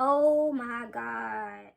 Oh my God.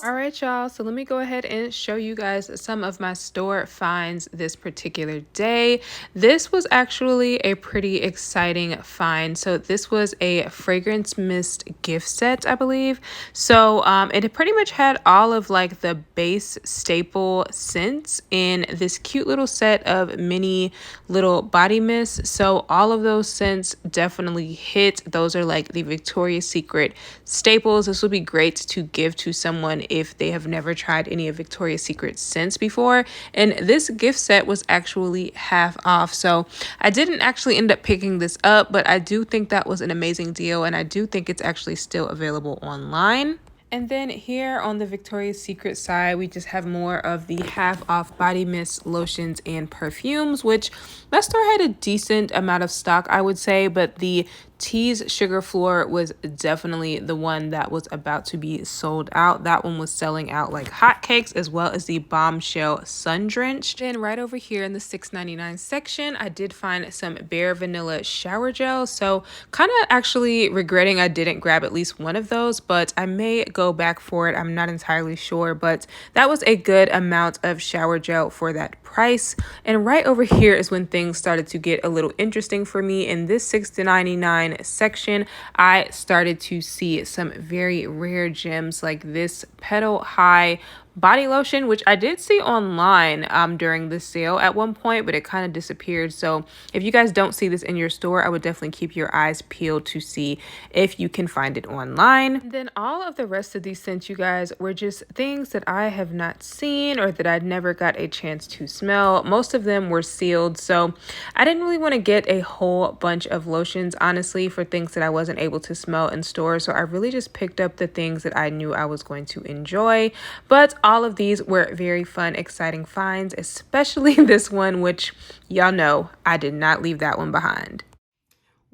All right, y'all. So let me go ahead and show you guys some of my store finds this particular day. This was actually a pretty exciting find. So this was a fragrance mist gift set, I believe. So it pretty much had all of like the base staple scents in this cute little set of mini little body mists. So all of those scents definitely hit. Those are like the Victoria's Secret staples. This would be great to give to someone if they have never tried any of Victoria's Secret scents before. And this gift set was actually half off. So I didn't actually end up picking this up, but I do think that was an amazing deal. And I do think it's actually still available online. And then here on the Victoria's Secret side, we just have more of the half off body mist, lotions, and perfumes, which that store had a decent amount of stock, I would say, but the Tease Sugar Floor was definitely the one that was about to be sold out. That one was selling out like hotcakes, as well as the Bombshell Sun Drenched. Then right over here in the $6.99 section, I did find some Bare Vanilla shower gel. So kind of actually regretting I didn't grab at least one of those, but I may go back for it. I'm not entirely sure, but that was a good amount of shower gel for that price. And right over here is when things started to get a little interesting for me. In this $6.99 section, I started to see some very rare gems like this Petal High body lotion, which I did see online during the sale at one point, but it kind of disappeared. So if you guys don't see this in your store, I would definitely keep your eyes peeled to see if you can find it online. And then all of the rest of these scents, you guys, were just things that I have not seen or that I'd never got a chance to smell. Most of them were sealed, so I didn't really want to get a whole bunch of lotions, honestly, for things that I wasn't able to smell in stores. So I really just picked up the things that I knew I was going to enjoy. But all of these were very fun, exciting finds, especially this one, which y'all know I did not leave that one behind.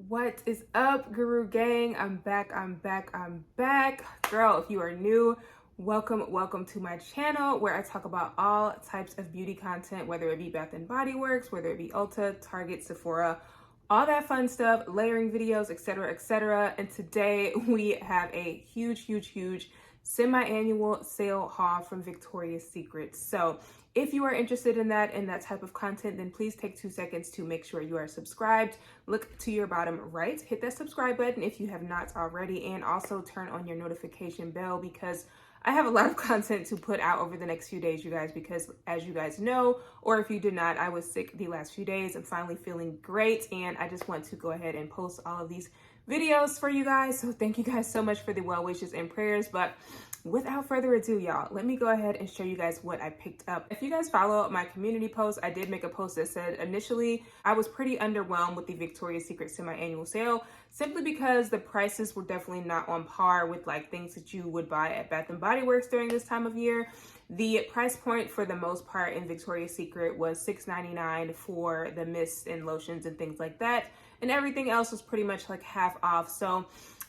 What is up, Guru Gang? I'm back. Girl, if you are new, welcome to my channel where I talk about all types of beauty content, whether it be Bath and Body Works, whether it be Ulta, Target, Sephora, all that fun stuff, layering videos, etc., etc. And today we have a huge semi-annual sale haul from Victoria's Secret. So if you are interested in that type of content, then please take 2 seconds to make sure you are subscribed. Look to your bottom right, hit that subscribe button if you have not already, and also turn on your notification bell because I have a lot of content to put out over the next few days, you guys, because as you guys know, or if you did not, I was sick the last few days. I'm finally feeling great, and I just want to go ahead and post all of these videos for you guys. So thank you guys so much for the well wishes and prayers. But without further ado, y'all, let me go ahead and show you guys what I picked up. If you guys follow my community post, I did make a post that said initially I was pretty underwhelmed with the Victoria's Secret semi-annual sale, simply because the prices were definitely not on par with like things that you would buy at Bath and Body Works during this time of year. The price point for the most part in Victoria's Secret was $6.99 for the mists and lotions and things like that. And everything else was pretty much like half off. So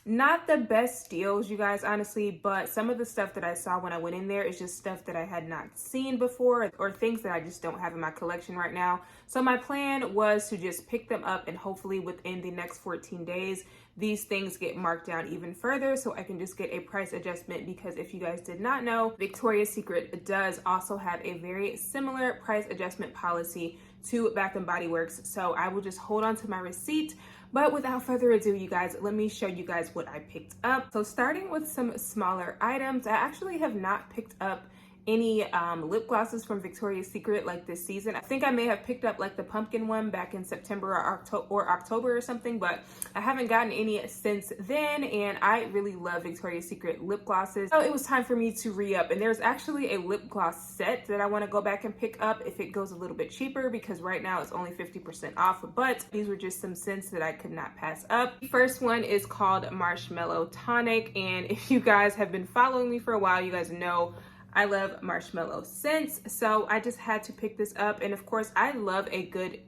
not the best deals, you guys, honestly, but some of the stuff that I saw when I went in there is just stuff that I had not seen before or things that I just don't have in my collection right now. So my plan was to just pick them up and hopefully within the next 14 days, these things get marked down even further so I can just get a price adjustment, because if you guys did not know, Victoria's Secret does also have a very similar price adjustment policy to Bath and Body Works. So I will just hold on to my receipt. But without further ado, you guys, let me show you guys what I picked up. So starting with some smaller items, I actually have not picked up any lip glosses from Victoria's Secret like this season. I think I may have picked up like the pumpkin one back in September or October or something, but I haven't gotten any since then, and I really love Victoria's Secret lip glosses. So it was time for me to re-up, and there's actually a lip gloss set that I want to go back and pick up if it goes a little bit cheaper, because right now it's only 50% off, but these were just some scents that I could not pass up. The first one is called Marshmallow Tonic, and if you guys have been following me for a while, you guys know I love marshmallow scents, so I just had to pick this up. And of course, I love a good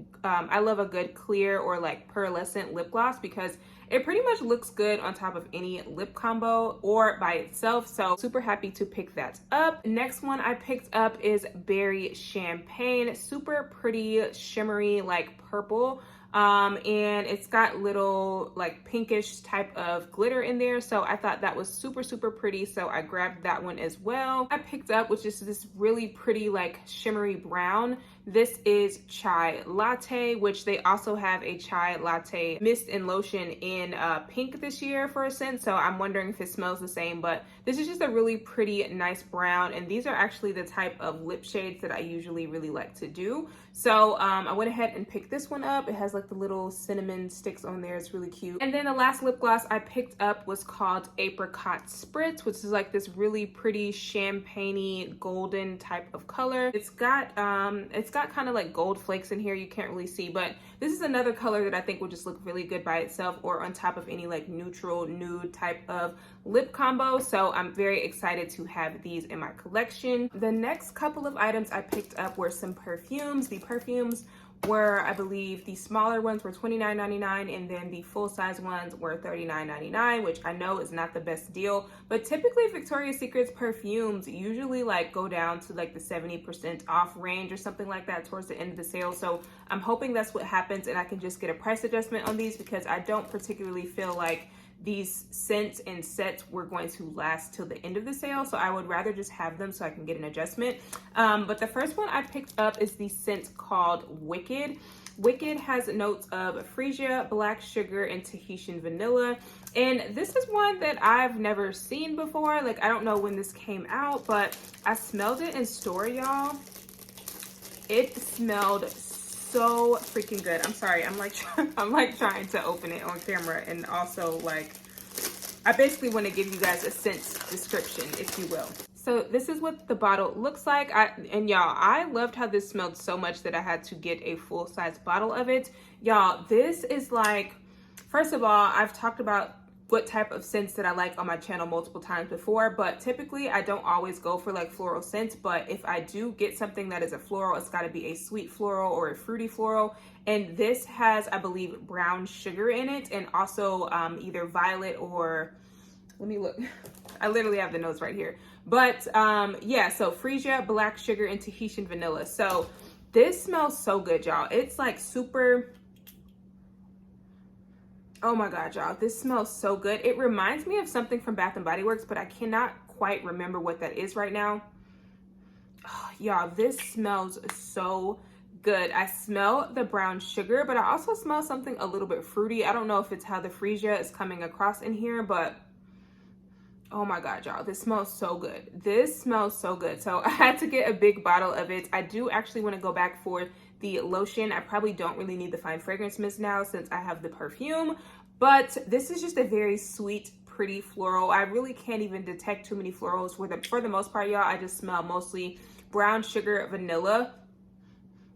clear or like pearlescent lip gloss, because it pretty much looks good on top of any lip combo or by itself. So super happy to pick that up. Next one I picked up is Berry Champagne. Super pretty, shimmery, like purple. And it's got little like pinkish type of glitter in there, so I thought that was super pretty, so I grabbed that one as well. I picked up, which is this really pretty like shimmery brown. This is Chai Latte, which they also have a Chai Latte mist and lotion in pink this year for a scent, so I'm wondering if it smells the same, but this is just a really pretty nice brown, and these are actually the type of lip shades that I usually really like to do. So I went ahead and picked this one up. It has like the little cinnamon sticks on there. It's really cute. And then the last lip gloss I picked up was called Apricot Spritz, which is like this really pretty champagne-y golden type of color. It's got kind of like gold flakes in here. You can't really see, but this is another color that I think would just look really good by itself or on top of any like neutral nude type of lip combo. So I'm very excited to have these in my collection. The next couple of items I picked up were some perfumes. The perfumes were, I believe, the smaller ones were $29.99 and then the full-size ones were $39.99, which I know is not the best deal, but typically Victoria's Secret's perfumes usually like go down to like the 70% off range or something like that towards the end of the sale. So I'm hoping that's what happens and I can just get a price adjustment on these, because I don't particularly feel like these scents and sets were going to last till the end of the sale, so I would rather just have them so I can get an adjustment. But the first one I picked up is the scent called Wicked. Wicked has notes of freesia, black sugar, and Tahitian vanilla. And this is one that I've never seen before. Like, I don't know when this came out, but I smelled it in store, y'all. It smelled so freaking good. I'm sorry, I'm like trying to open it on camera, and also like I basically want to give you guys a scent description, if you will. So this is what the bottle looks like. And y'all, I loved how this smelled so much that I had to get a full-size bottle of it. Y'all, this is like, first of all, I've talked about what type of scents that I like on my channel multiple times before, but typically I don't always go for like floral scents, but if I do get something that is a floral, it's got to be a sweet floral or a fruity floral. And this has, I believe, brown sugar in it, and also either violet or, let me look, I literally have the notes right here, but yeah, so freesia, black sugar, and Tahitian vanilla. So this smells so good, y'all. It's like super, oh my god, y'all, this smells so good. It reminds me of something from Bath and Body Works, but I cannot quite remember what that is right now. Oh, y'all, this smells so good. I smell the brown sugar, but I also smell something a little bit fruity. I don't know if it's how the freesia is coming across in here, but oh my god, y'all, this smells so good. This smells so good. So I had to get a big bottle of it. I do actually want to go back for the lotion. I probably don't really need the fine fragrance mist now since I have the perfume, but this is just a very sweet, pretty floral. I really can't even detect too many florals. For the most part, y'all, I just smell mostly brown sugar, vanilla,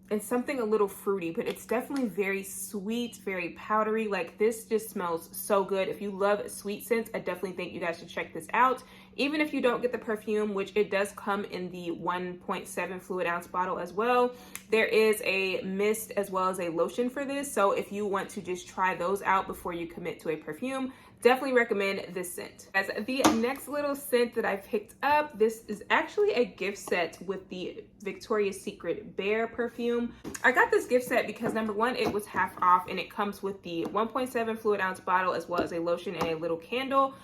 and something a little fruity, but it's definitely very sweet, very powdery. Like, this just smells so good. If you love sweet scents, I definitely think you guys should check this out. Even if you don't get the perfume, which it does come in the 1.7 fluid ounce bottle as well, there is a mist as well as a lotion for this. So if you want to just try those out before you commit to a perfume, definitely recommend this scent. As the next little scent that I picked up, this is actually a gift set with the Victoria's Secret Bear perfume. I got this gift set because number one, it was half off, and it comes with the 1.7 fluid ounce bottle as well as a lotion and a little candle.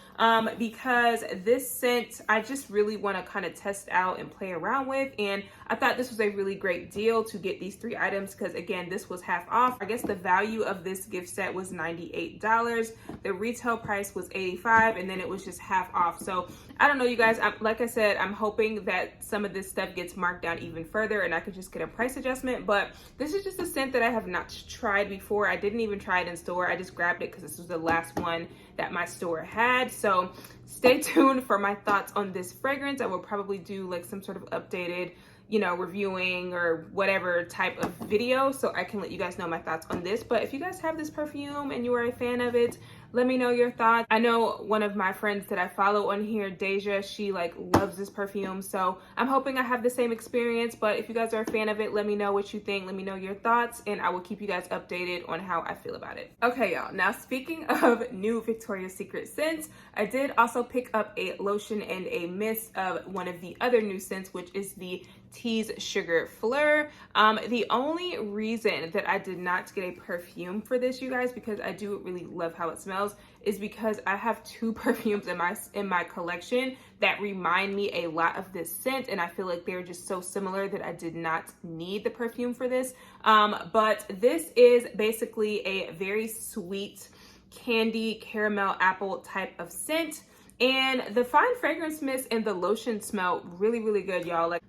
Because this scent, I just really want to kind of test out and play around with, and I thought this was a really great deal to get these 3 items because, again, this was half off. I guess the value of this gift set was $98. The retail price was $85, and then it was just half off. So I don't know, you guys, like I said, I'm hoping that some of this stuff gets marked down even further and I could just get a price adjustment, but this is just a scent that I have not tried before. I didn't even try it in store. I just grabbed it because this was the last one that my store had. So stay tuned for my thoughts on this fragrance. I will probably do like some sort of updated, you know, reviewing or whatever type of video so I can let you guys know my thoughts on this. But if you guys have this perfume and you are a fan of it, let me know your thoughts. I know one of my friends that I follow on here, Deja, she like loves this perfume, so I'm hoping I have the same experience. But if you guys are a fan of it, let me know what you think, let me know your thoughts, and I will keep you guys updated on how I feel about it. Okay, y'all, now speaking of new Victoria's Secret scents, I did also pick up a lotion and a mist of one of the other new scents, which is the Tease Sugar Fleur. The only reason that I did not get a perfume for this, you guys, because I do really love how it smells, is because I have two perfumes in my collection that remind me a lot of this scent, and I feel like they're just so similar that I did not need the perfume for this. But this is basically a very sweet candy caramel apple type of scent, and the fine fragrance mist and the lotion smell really, really good, y'all. Like,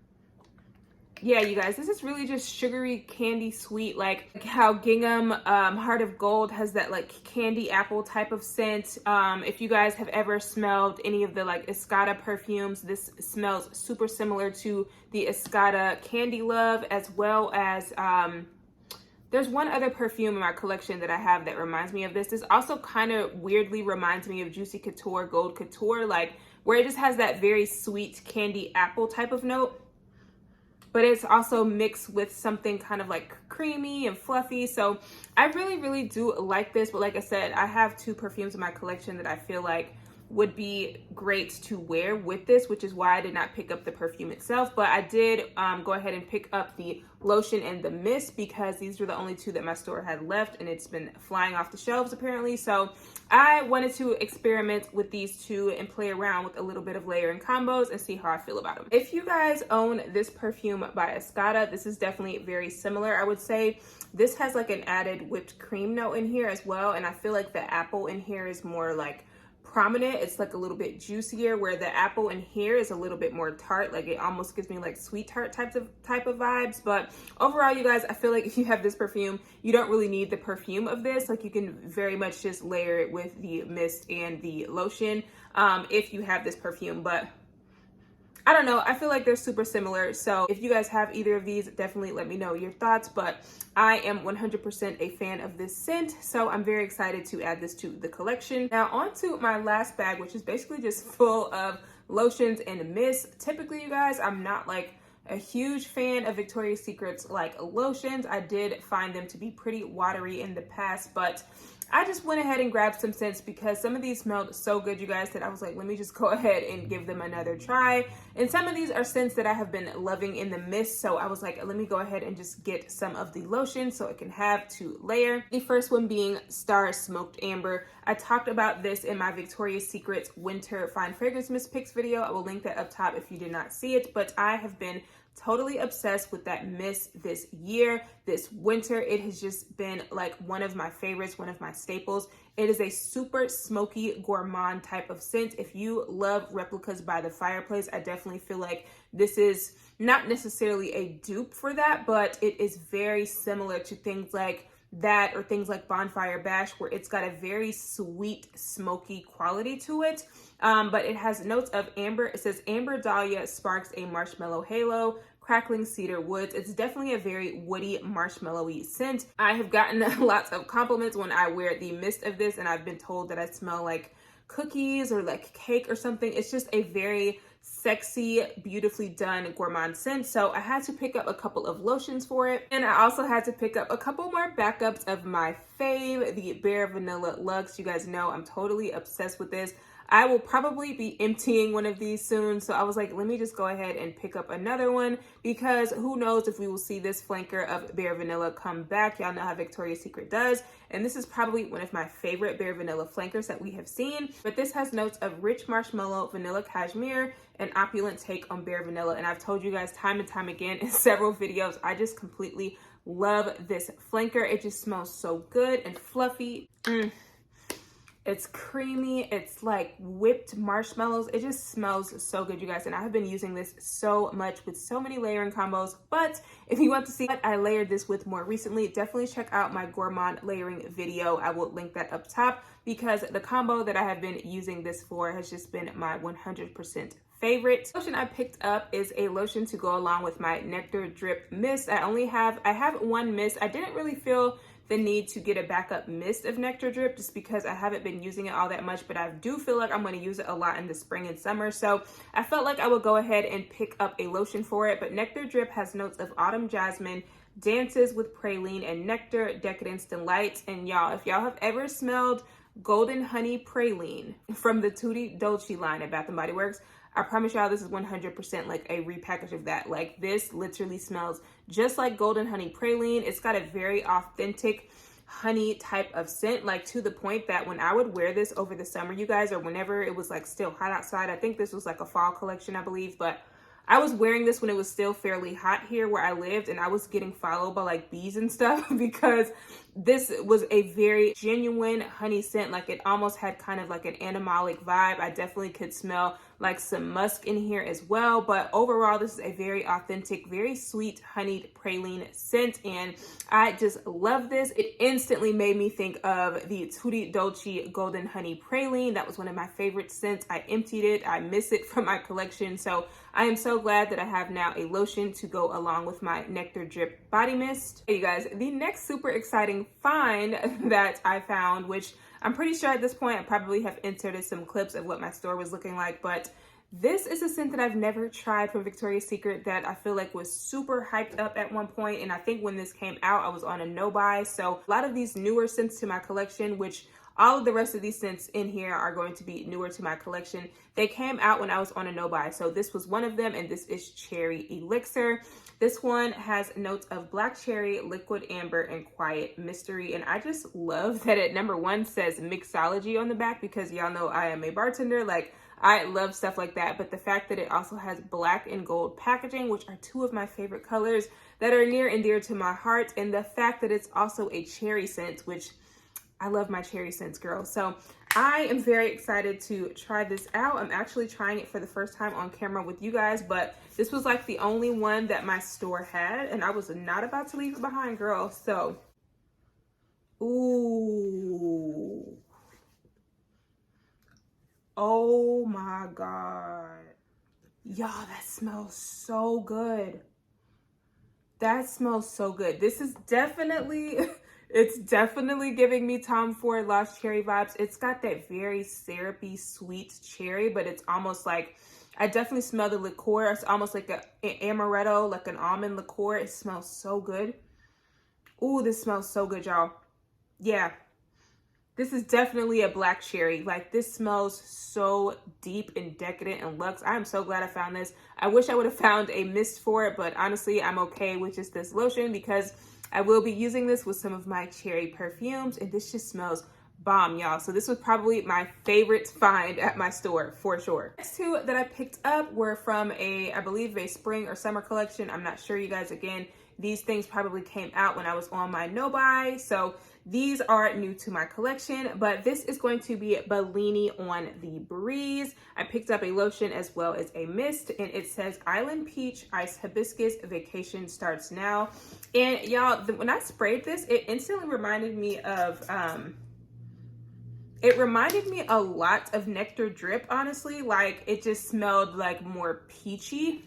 yeah, you guys, this is really just sugary, candy, sweet, like how Gingham Heart of Gold has that like candy apple type of scent. If you guys have ever smelled any of the like Escada perfumes, this smells super similar to the Escada Candy Love, as well as there's one other perfume in my collection that I have that reminds me of this. This also kind of weirdly reminds me of Juicy Couture Gold Couture, like where it just has that very sweet candy apple type of note, but it's also mixed with something kind of like creamy and fluffy. So I really, really do like this. But like I said, I have two perfumes in my collection that I feel like would be great to wear with this, which is why I did not pick up the perfume itself. But I did go ahead and pick up the lotion and the mist because these were the only two that my store had left, and it's been flying off the shelves apparently. So I wanted to experiment with these two and play around with a little bit of layering combos and see how I feel about them. If you guys own this perfume by Escada, this is definitely very similar. I would say this has like an added whipped cream note in here as well, and I feel like the apple in here is more like prominent. It's like a little bit juicier, where the apple in here is a little bit more tart. Like it almost gives me like sweet tart type of vibes. But overall, you guys, I feel like if you have this perfume, you don't really need the perfume of this. Like you can very much just layer it with the mist and the lotion if you have this perfume. But I don't know, I feel like they're super similar. So if you guys have either of these, definitely let me know your thoughts. But I am 100% a fan of this scent, so I'm very excited to add this to the collection. Now on to my last bag, which is basically just full of lotions and mists. Typically, you guys, I'm not like a huge fan of Victoria's Secret's like lotions. I did find them to be pretty watery in the past, but I just went ahead and grabbed some scents because some of these smelled so good, you guys, that I was like, let me just go ahead and give them another try. And some of these are scents that I have been loving in the mist, so I was like, let me go ahead and just get some of the lotion so it can have to layer. The first one being Star Smoked Amber. I talked about this in my Victoria's Secret Winter Fine Fragrance Mist Picks video. I will link that up top if you did not see it, but I have been totally obsessed with that mist this year, this winter. It has just been like one of my favorites, one of my staples. It is a super smoky gourmand type of scent. If you love Replicas by the Fireplace, I definitely feel like this is not necessarily a dupe for that, but it is very similar to things like that or things like Bonfire Bash, where it's got a very sweet, smoky quality to it. But it has notes of amber. It says Amber Dahlia sparks a marshmallow halo, crackling cedar woods. It's definitely a very woody, marshmallowy scent. I have gotten lots of compliments when I wear the mist of this, and I've been told that I smell like cookies or like cake or something. It's just a very sexy, beautifully done gourmand scent. So I had to pick up a couple of lotions for it. And I also had to pick up a couple more backups of my fave, the Bare Vanilla Luxe. You guys know I'm totally obsessed with this. I will probably be emptying one of these soon. So I was like, let me just go ahead and pick up another one, because who knows if we will see this flanker of Bare Vanilla come back. Y'all know how Victoria's Secret does. And this is probably one of my favorite Bare Vanilla flankers that we have seen. But this has notes of rich marshmallow, vanilla cashmere, and opulent take on Bare Vanilla. And I've told you guys time and time again in several videos, I just completely love this flanker. It just smells so good and fluffy. It's creamy. It's like whipped marshmallows. It just smells so good, you guys. And I have been using this so much with so many layering combos. But if you want to see what I layered this with more recently, definitely check out my gourmand layering video. I will link that up top, because the combo that I have been using this for has just been my 100% favorite. The lotion I picked up is a lotion to go along with my Nectar Drip Mist. I have one mist. I didn't really feel the need to get a backup mist of Nectar Drip just because I haven't been using it all that much, but I do feel like I'm going to use it a lot in the spring and summer. So I felt like I would go ahead and pick up a lotion for it. But Nectar Drip has notes of autumn jasmine, dances with praline, and nectar, decadence, delight. And y'all, if y'all have ever smelled golden honey praline from the Tutti Dolce line at Bath & Body Works, I promise y'all this is 100% like a repackage of that. Like, this literally smells just like golden honey praline. It's got a very authentic honey type of scent, like to the point that when I would wear this over the summer, you guys, or whenever it was like still hot outside, I think this was like a fall collection, I believe, but I was wearing this when it was still fairly hot here where I lived, and I was getting followed by like bees and stuff because this was a very genuine honey scent. Like, it almost had kind of like an animalic vibe. I definitely could smell like some musk in here as well, but overall this is a very authentic, very sweet honeyed praline scent, and I just love this. It instantly made me think of the Tutti Dolce golden honey praline. That was one of my favorite scents. I emptied it. I miss it from my collection, so I am so glad that I have now a lotion to go along with my Nectar Drip body mist. Hey you guys, the next super exciting find that I found, which I'm pretty sure at this point I probably have inserted some clips of what my store was looking like, but this is a scent that I've never tried from Victoria's Secret that I feel like was super hyped up at one point, and I think when this came out I was on a no buy. So a lot of these newer scents to my collection, which all of the rest of these scents in here are going to be newer to my collection, they came out when I was on a no buy. So this was one of them, and this is Cherry Elixir. This one has notes of black cherry, liquid amber, and quiet mystery. And I just love that it, number one, says mixology on the back, because y'all know I am a bartender. Like, I love stuff like that. But the fact that it also has black and gold packaging, which are two of my favorite colors that are near and dear to my heart. And the fact that it's also a cherry scent, which I love my cherry scents, girl. So I am very excited to try this out. I'm actually trying it for the first time on camera with you guys, but this was like the only one that my store had, and I was not about to leave it behind, girl. So, ooh. Oh my God. Y'all, that smells so good. That smells so good. This is definitely... It's definitely giving me Tom Ford Lost Cherry vibes. It's got that very syrupy, sweet cherry, but it's almost like, I definitely smell the liqueur. It's almost like an amaretto, like an almond liqueur. It smells so good. Ooh, this smells so good, y'all. Yeah. This is definitely a black cherry. Like, this smells so deep and decadent and luxe. I am so glad I found this. I wish I would have found a mist for it, but honestly, I'm okay with just this lotion because I will be using this with some of my cherry perfumes, and this just smells bomb, y'all. So this was probably my favorite find at my store for sure. Next two that I picked up were from I believe a spring or summer collection. I'm not sure, you guys. Again, these things probably came out when I was on my no buy, so these are new to my collection, but this is going to be Bellini on the Breeze. I picked up a lotion as well as a mist, and it says Island Peach Ice Hibiscus Vacation Starts Now. And y'all, when I sprayed this, it instantly reminded me of, it reminded me a lot of Nectar Drip, honestly. Like, it just smelled like more peachy.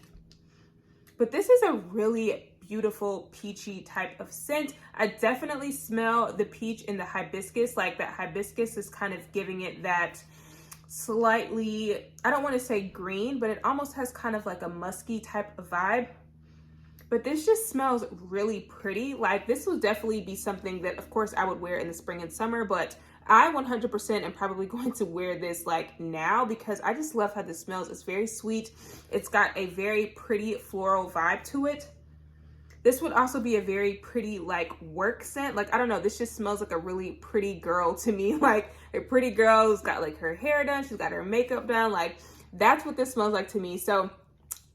But this is a really beautiful peachy type of scent. I definitely smell the peach in the hibiscus. Like, that hibiscus is kind of giving it that slightly, I don't want to say green, but it almost has kind of like a musky type of vibe. But this just smells really pretty. Like, this will definitely be something that, of course, I would wear in the spring and summer, but I 100% am probably going to wear this like now because I just love how this smells. It's very sweet. It's got a very pretty floral vibe to it. This would also be a very pretty like work scent. Like, I don't know, this just smells like a really pretty girl to me. Like, a pretty girl who's got like her hair done, she's got her makeup done. Like, that's what this smells like to me. So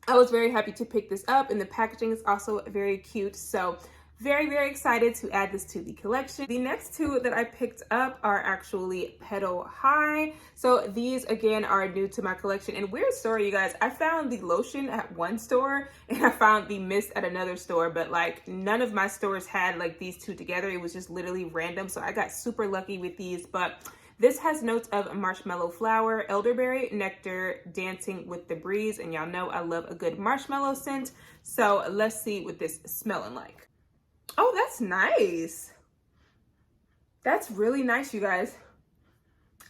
I was very happy to pick this up, and the packaging is also very cute. So very, very excited to add this to the collection. The next two that I picked up are actually Petal High. So these again are new to my collection. And weird story, you guys, I found the lotion at one store and I found the mist at another store, but like none of my stores had like these two together. It was just literally random. So I got super lucky with these, but this has notes of marshmallow flower, elderberry, nectar, dancing with the breeze. And y'all know I love a good marshmallow scent. So let's see what this is smelling like. Oh, that's nice. That's really nice, you guys.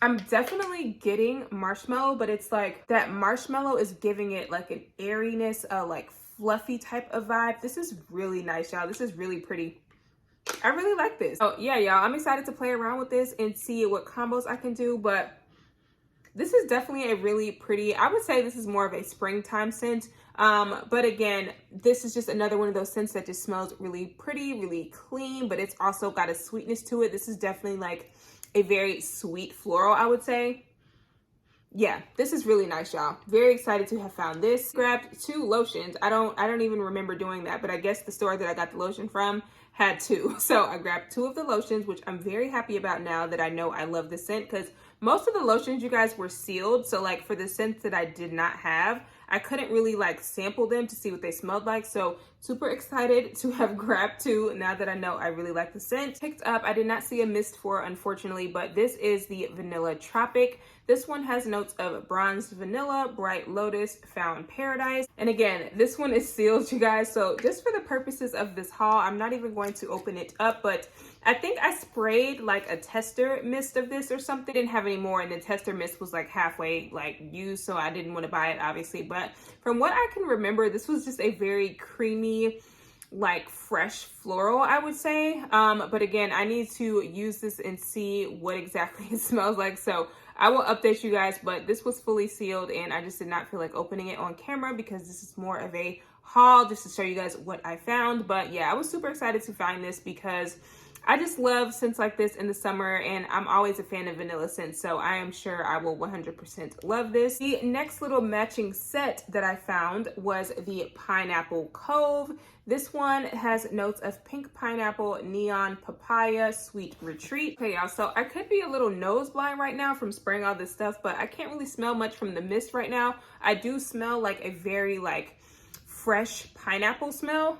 I'm definitely getting marshmallow, but it's like that marshmallow is giving it like an airiness, like fluffy type of vibe. This is really nice, y'all. This is really pretty. I really like this. Oh yeah, y'all, I'm excited to play around with this and see what combos I can do, but this is definitely a really pretty, I would say this is more of a springtime scent. But again, this is just another one of those scents that just smells really pretty, really clean, but it's also got a sweetness to it. This is definitely like a very sweet floral, I would say. Yeah, this is really nice, y'all. Very excited to have found this. Grabbed 2 lotions. I don't even remember doing that, but I guess the store that I got the lotion from had 2. So I grabbed 2 of the lotions, which I'm very happy about now that I know I love the scent, because most of the lotions, you guys, were sealed. So like for the scents that I did not have, I couldn't really like sample them to see what they smelled like. So super excited to have grabbed 2 now that I know I really like the scent. Picked up, I did not see a mist for, unfortunately, but this is the Vanilla Tropic. This one has notes of bronzed vanilla, bright lotus, found paradise. And again, this one is sealed, you guys. So just for the purposes of this haul, I'm not even going to open it up, but I think I sprayed like a tester mist of this or something. Didn't have any more, and the tester mist was like halfway like used, so I didn't want to buy it, obviously. But from what I can remember, this was just a very creamy, like fresh floral, I would say. But again, I need to use this and see what exactly it smells like. So I will update you guys, but this was fully sealed and I just did not feel like opening it on camera because this is more of a haul just to show you guys what I found. But yeah, I was super excited to find this because I just love scents like this in the summer, and I'm always a fan of vanilla scents, so I am sure I will 100% love this. The next little matching set that I found was the Pineapple Cove. This one has notes of pink pineapple, neon papaya, sweet retreat. Okay, y'all, so I could be a little nose blind right now from spraying all this stuff, but I can't really smell much from the mist right now. I do smell like a very like fresh pineapple smell.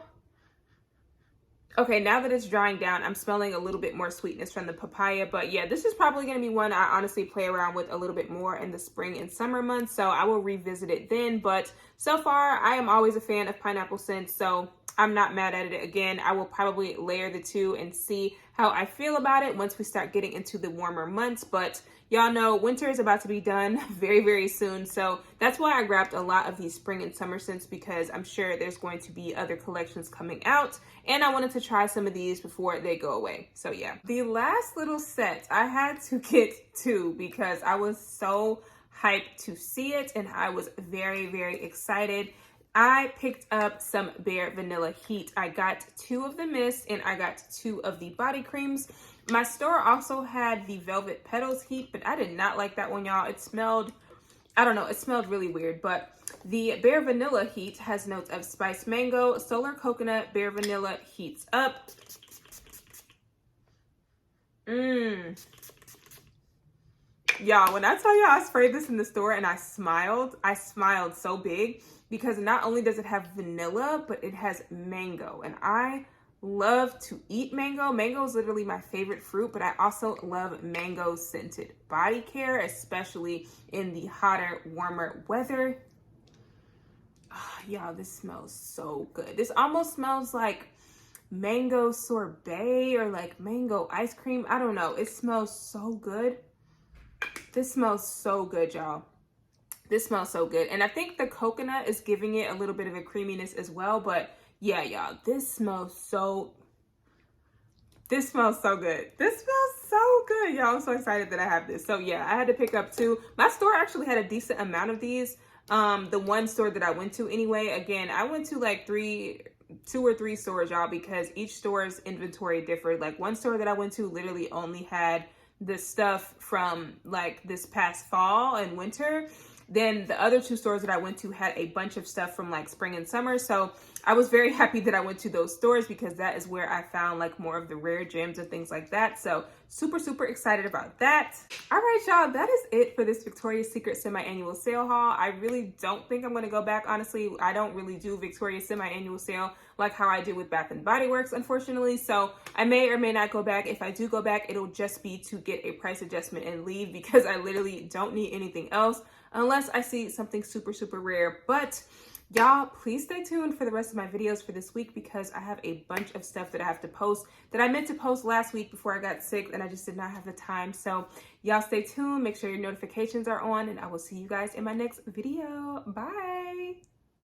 Okay, now that it's drying down, I'm smelling a little bit more sweetness from the papaya. But yeah, this is probably going to be one I honestly play around with a little bit more in the spring and summer months. So I will revisit it then. But so far, I am always a fan of pineapple scents, so I'm not mad at it. Again, I will probably layer the 2 and see how I feel about it once we start getting into the warmer months. But y'all know winter is about to be done very, very soon. So that's why I grabbed a lot of these spring and summer scents, because I'm sure there's going to be other collections coming out. And I wanted to try some of these before they go away. So yeah, the last little set, I had to get 2 because I was so hyped to see it and I was very, very excited. I picked up some Bare Vanilla Heat. I got 2 of the mist and I got 2 of the body creams. My store also had the Velvet Petals Heat, but I did not like that one, y'all. It smelled, I don't know, it smelled really weird. But the Bare Vanilla Heat has notes of spiced mango, solar coconut, Bare Vanilla heats up. Y'all, when I tell y'all I sprayed this in the store and I smiled so big, because not only does it have vanilla, but it has mango. And I love to eat mango. Mango is literally my favorite fruit, but I also love mango scented body care, especially in the hotter, warmer weather. Oh, y'all, this smells so good. This almost smells like mango sorbet or like mango ice cream. I don't know. It smells so good. This smells so good, y'all. This smells so good. And I think the coconut is giving it a little bit of a creaminess as well. But yeah, y'all, this smells so good. This smells so good, y'all. I'm so excited that I have this. So yeah, I had to pick up 2. My store actually had a decent amount of these. The one store that I went to anyway. Again, I went to like 2 or 3 stores, y'all, because each store's inventory differed. Like one store that I went to literally only had the stuff from like this past fall and winter. Then the other 2 stores that I went to had a bunch of stuff from like spring and summer. So I was very happy that I went to those stores because that is where I found like more of the rare gems and things like that. So super, super excited about that. All right, y'all, that is it for this Victoria's Secret semi-annual sale haul. I really don't think I'm going to go back. Honestly, I don't really do Victoria's semi-annual sale like how I do with Bath and Body Works, unfortunately. So I may or may not go back. If I do go back, it'll just be to get a price adjustment and leave, because I literally don't need anything else unless I see something super, super rare. But Y'all, please stay tuned for the rest of my videos for this week because I have a bunch of stuff that I have to post that I meant to post last week before I got sick and I just did not have the time. So y'all stay tuned, make sure your notifications are on, and I will see you guys in my next video. Bye.